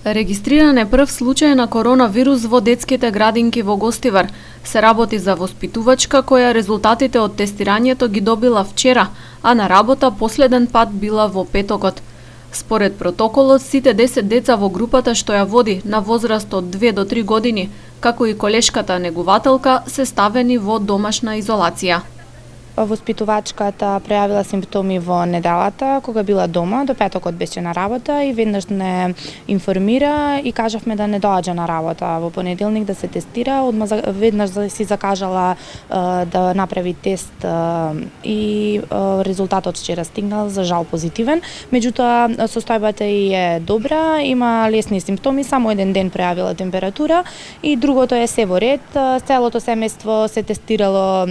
Регистриран е прв случај на коронавирус во детските градинки во Гостивар. Се работи за воспитувачка која резултатите од тестирањето ги добила вчера, а на работа последен пат била во петокот. Според протоколот, сите 10 деца во групата што ја води на возраст од 2 до 3 години, како и колешката негувателка, се ставени во домашна изолација. Воспитувачката пројавила симптоми во неделата, кога била дома, до петокот беше на работа и веднаш не информира и кажавме да не доаѓа на работа во понеделник да се тестира, веднаш си закажала да направи тест и резултатот вчера стигнал, за жал позитивен. Меѓутоа состојбата е добра, има лесни симптоми, само еден ден пројавила температура и другото е се во ред. Целото семејство се тестирало,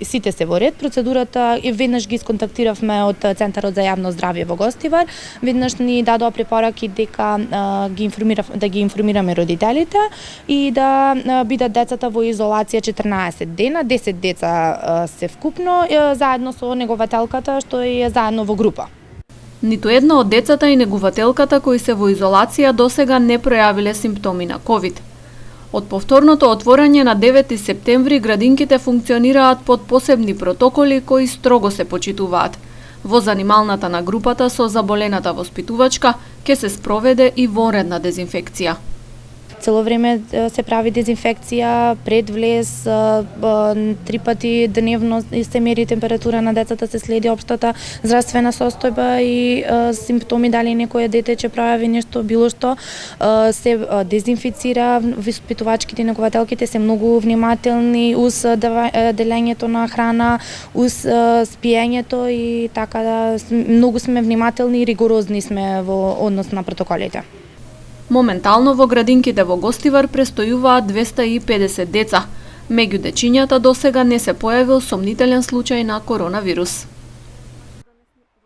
сите се во ред. Процедурата и веднаш ги сконтактиравме од Центарот за јавно здравје во Гостивар. Веднаш ни дадоа препораки дека да ги информираме родителите и да бидат децата во изолација 14 дена, 10 деца се вкупно, заедно со негователката што е заедно во група. Ниту едно од децата и негувателката кои се во изолација досега не пројавиле симптоми на ковид. Од повторното отворање на 9 септември градинките функционираат под посебни протоколи кои строго се почитуваат. Во занималната на групата со заболената воспитувачка ќе се спроведе и вонредна дезинфекција. Цело време се прави дезинфекција пред влез, 3 пати дневно се мери температура на децата, се следи општата здравствена состојба и симптоми, дали некој дете ќе пројави нешто, било што, се дезинфицира. Воспитувачките и негователките се многу внимателни уз делењето на храна, уз спиењето и така да многу сме внимателни и ригорозни сме во однос на протоколите. Моментално во градинките во Гостивар престојуваат 250 деца. Меѓу дечињата досега не се појавил сомнителен случај на коронавирус.